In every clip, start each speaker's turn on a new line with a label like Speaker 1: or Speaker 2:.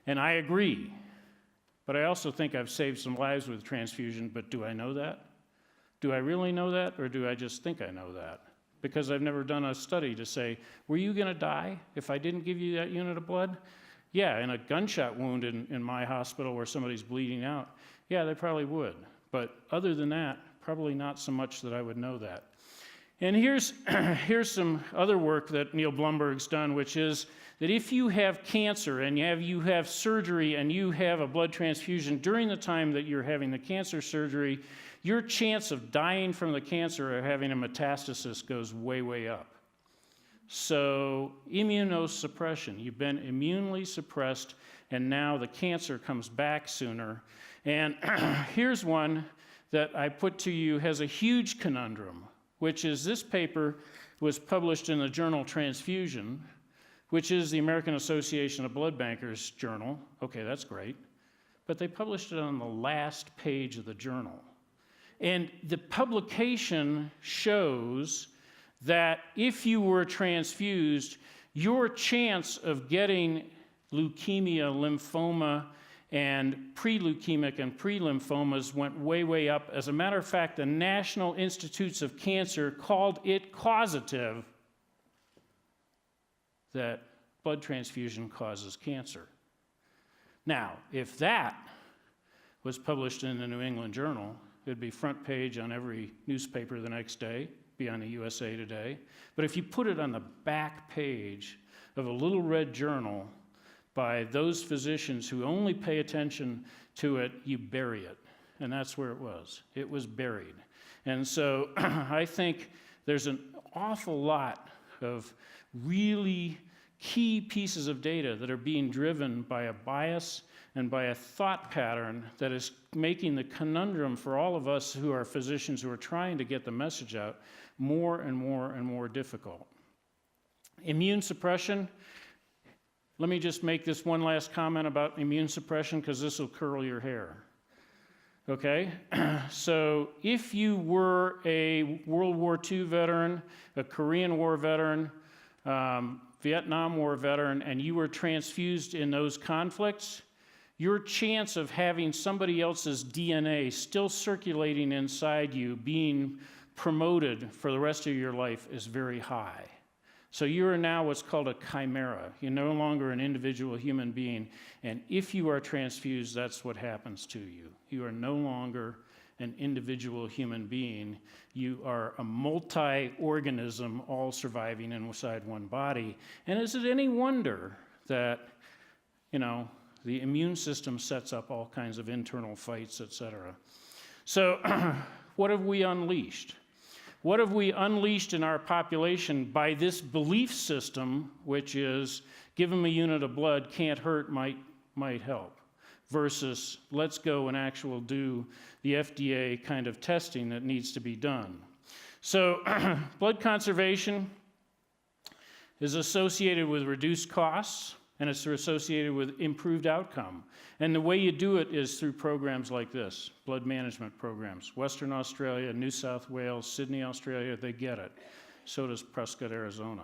Speaker 1: And I agree. But I also think I've saved some lives with transfusion, but do I know that? Do I really know that, or do I just think I know that? Because I've never done a study to say, were you going to die if I didn't give you that unit of blood? Yeah, in a gunshot wound in my hospital where somebody's bleeding out, yeah, they probably would. But other than that, probably not so much that I would know that. And here's some other work that Neil Blumberg's done, which is that if you have cancer and you have surgery and you have a blood transfusion during the time that you're having the cancer surgery, your chance of dying from the cancer or having a metastasis goes way, way up. So immunosuppression, you've been immunely suppressed, and now the cancer comes back sooner. And here's one that I put to you, has a huge conundrum, which is this paper was published in the journal Transfusion, which is the American Association of Blood Bankers journal. Okay, that's great. But they published it on the last page of the journal. And the publication shows that if you were transfused, your chance of getting leukemia, lymphoma, and pre-leukemic and pre-lymphomas went way, way up. As a matter of fact, the National Institutes of Cancer called it causative, that blood transfusion causes cancer. Now, if that was published in the New England Journal, it'd be front page on every newspaper the next day, be on the USA Today. But if you put it on the back page of a little red journal by those physicians who only pay attention to it, you bury it. And that's where it was. It was buried. And so I think there's an awful lot of really key pieces of data that are being driven by a bias and by a thought pattern that is making the conundrum for all of us who are physicians who are trying to get the message out more and more and more difficult. Immune suppression. Let me just make this one last comment about immune suppression, because this will curl your hair. Okay? So if you were a World War II veteran, a Korean War veteran, Vietnam War veteran, and you were transfused in those conflicts, your chance of having somebody else's DNA still circulating inside you being promoted for the rest of your life is very high. So you are now what's called a chimera. You're no longer an individual human being, and if you are transfused, that's what happens to you. You are no longer an individual human being. You are a multi-organism all surviving inside one body. And is it any wonder that, the immune system sets up all kinds of internal fights, et cetera? So what have we unleashed? What have we unleashed in our population by this belief system, which is give them a unit of blood, can't hurt, might help, versus let's go and actually do the FDA kind of testing that needs to be done. So blood conservation is associated with reduced costs, and it's associated with improved outcome. And the way you do it is through programs like this, blood management programs. Western Australia, New South Wales, Sydney, Australia, they get it. So does Prescott, Arizona.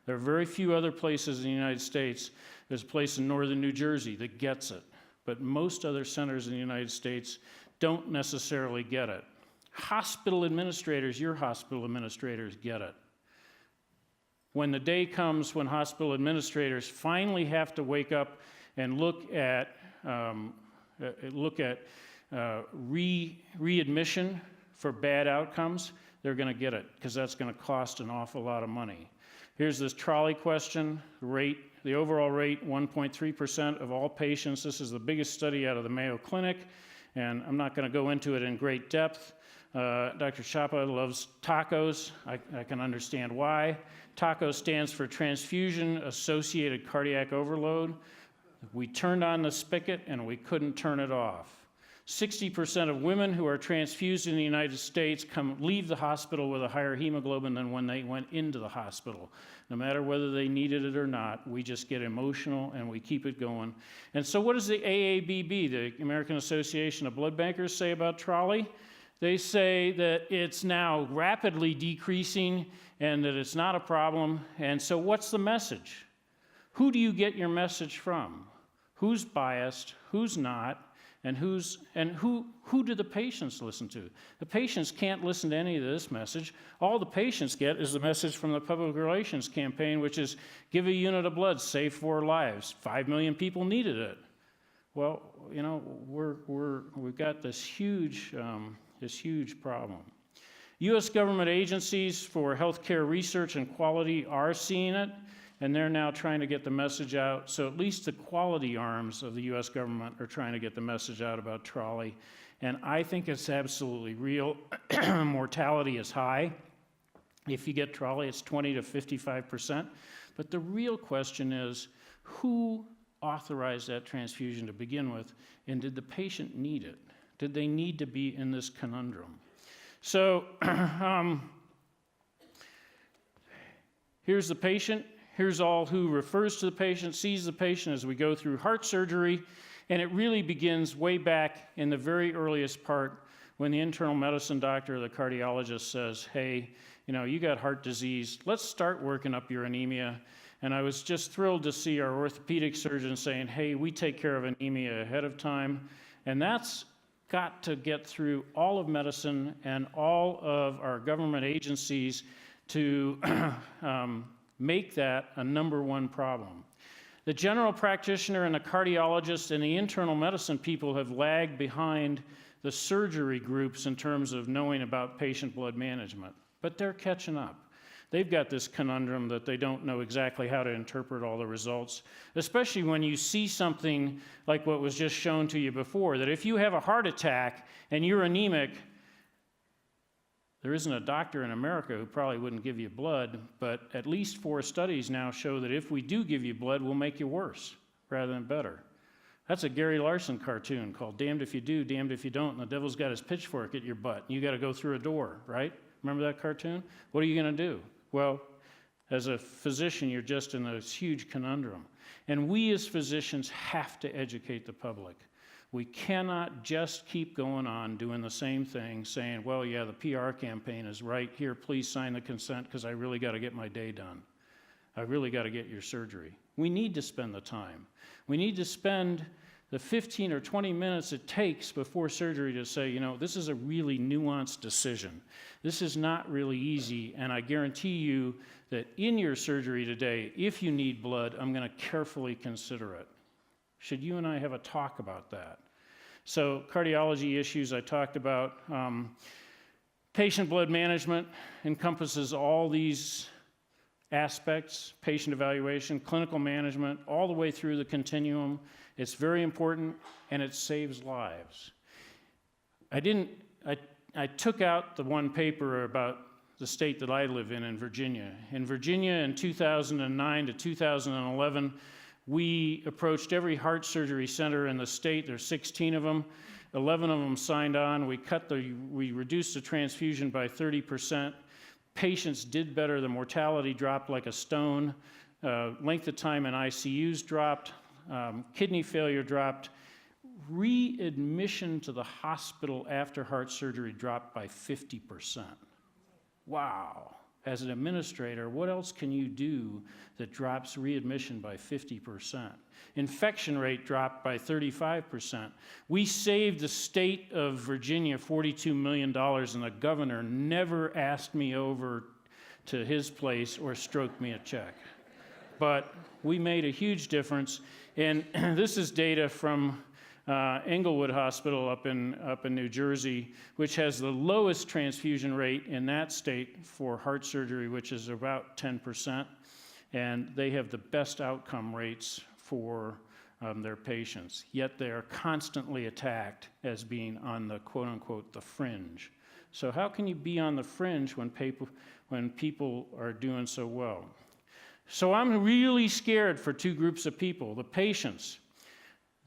Speaker 1: There are very few other places in the United States. There's a place in northern New Jersey that gets it. But most other centers in the United States don't necessarily get it. Hospital administrators, your hospital administrators get it. When the day comes when hospital administrators finally have to wake up and look at readmission for bad outcomes, they're going to get it, because that's going to cost an awful lot of money. Here's this trolley question. The overall rate, 1.3% of all patients. This is the biggest study out of the Mayo Clinic, and I'm not going to go into it in great depth. Dr. Chapa loves tacos. I can understand why. TACO stands for Transfusion-Associated Cardiac Overload. We turned on the spigot and we couldn't turn it off. 60% of women who are transfused in the United States leave the hospital with a higher hemoglobin than when they went into the hospital. No matter whether they needed it or not, we just get emotional and we keep it going. And so what does the AABB, the American Association of Blood Bankers, say about trolley? They say that it's now rapidly decreasing and that it's not a problem. And so what's the message? Who do you get your message from? who's biased, who's not, and who do the patients listen to? The patients can't listen to any of this message. All the patients get is the message from the public relations campaign, which is give a unit of blood, save 4 lives. 5 million people needed it. Well, you know, we've got this huge problem. U.S. government agencies for healthcare research and quality are seeing it, and they're now trying to get the message out. So at least the quality arms of the U.S. government are trying to get the message out about trolley. And I think it's absolutely real. Mortality is high. If you get trolley, it's 20 to 55%. But the real question is, who authorized that transfusion to begin with, and did the patient need it? Did they need to be in this conundrum? So here's the patient. Here's all who refers to the patient, sees the patient as we go through heart surgery, and it really begins way back in the very earliest part when the internal medicine doctor or the cardiologist says, hey, you know, you got heart disease, let's start working up your anemia. And I was just thrilled to see our orthopedic surgeon saying, hey, we take care of anemia ahead of time, and that's got to get through all of medicine and all of our government agencies to make that a #1 problem. The general practitioner and the cardiologist and the internal medicine people have lagged behind the surgery groups in terms of knowing about patient blood management, but they're catching up. They've got this conundrum that they don't know exactly how to interpret all the results, especially when you see something like what was just shown to you before, that if you have a heart attack and you're anemic, there isn't a doctor in America who probably wouldn't give you blood, but at least 4 studies now show that if we do give you blood, we'll make you worse rather than better. That's a Gary Larson cartoon called Damned If You Do, Damned If You Don't, and the devil's got his pitchfork at your butt, and you got to go through a door, right? Remember that cartoon? What are you going to do? Well, as a physician, you're just in this huge conundrum. And we as physicians have to educate the public. We cannot just keep going on doing the same thing, saying, well, yeah, the PR campaign is right. Here, please sign the consent because I really got to get my day done. I really got to get your surgery. We need to spend the time. We need to spend the 15 or 20 minutes it takes before surgery to say, you know, this is a really nuanced decision. This is not really easy, and I guarantee you that in your surgery today, if you need blood, I'm going to carefully consider it. Should you and I have a talk about that? So cardiology issues I talked about. Patient blood management encompasses all these aspects: patient evaluation, clinical management, all the way through the continuum. It's very important, and it saves lives. I took out the one paper about the state that I live in Virginia. In Virginia, in 2009 to 2011, we approached every heart surgery center in the state. There's 16 of them. 11 of them signed on. We reduced the transfusion by 30%. Patients did better. The mortality dropped like a stone. Length of time in ICUs dropped. Kidney failure dropped. Readmission to the hospital after heart surgery dropped by 50%. Wow. As an administrator, what else can you do that drops readmission by 50%? Infection rate dropped by 35%. We saved the state of Virginia $42 million, and the governor never asked me over to his place or stroked me a check. But we made a huge difference, and this is data from Englewood Hospital up in New Jersey, which has the lowest transfusion rate in that state for heart surgery, which is about 10%, and they have the best outcome rates for their patients. Yet they are constantly attacked as being on the quote-unquote the fringe. So how can you be on the fringe when people are doing so well? So I'm really scared for 2 groups of people: the patients.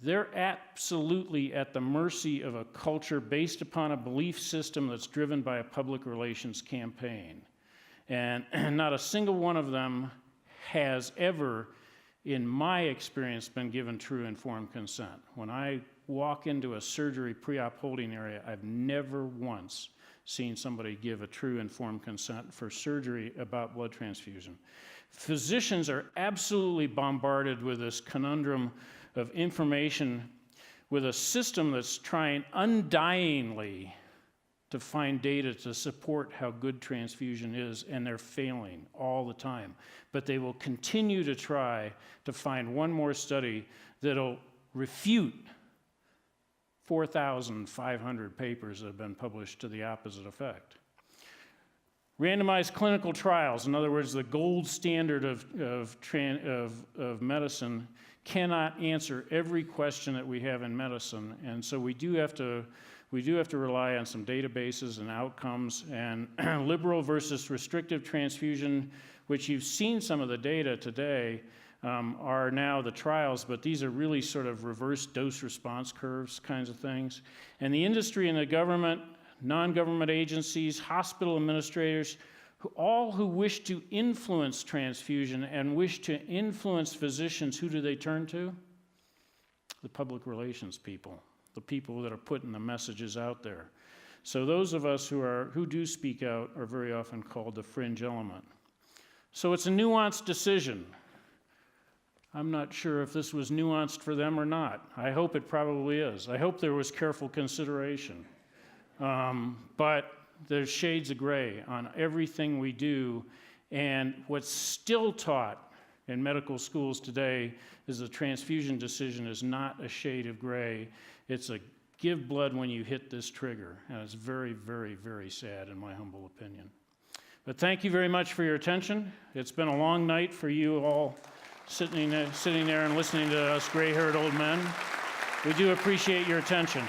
Speaker 1: They're absolutely at the mercy of a culture based upon a belief system that's driven by a public relations campaign. And not a single one of them has ever, in my experience, been given true informed consent. When I walk into a surgery pre-op holding area, I've never once seen somebody give a true informed consent for surgery about blood transfusion. Physicians are absolutely bombarded with this conundrum of information with a system that's trying undyingly to find data to support how good transfusion is, and they're failing all the time. But they will continue to try to find one more study that'll refute 4,500 papers that have been published to the opposite effect. Randomized clinical trials, in other words, the gold standard of medicine, cannot answer every question that we have in medicine, and so we do have to rely on some databases and outcomes, and liberal versus restrictive transfusion, which you've seen some of the data today, are now the trials, but these are really sort of reverse dose response curves kinds of things. And the industry and the government, non-government agencies, hospital administrators, all who wish to influence transfusion and wish to influence physicians, who do they turn to? The public relations people, the people that are putting the messages out there. So those of us who do speak out are very often called the fringe element. So it's a nuanced decision. I'm not sure if this was nuanced for them or not. I hope it probably is. I hope there was careful consideration. But there's shades of gray on everything we do, and what's still taught in medical schools today is the transfusion decision is not a shade of gray. It's a give blood when you hit this trigger, and it's very, very, very sad in my humble opinion. But thank you very much for your attention. It's been a long night for you all sitting there and listening to us gray-haired old men. We do appreciate your attention.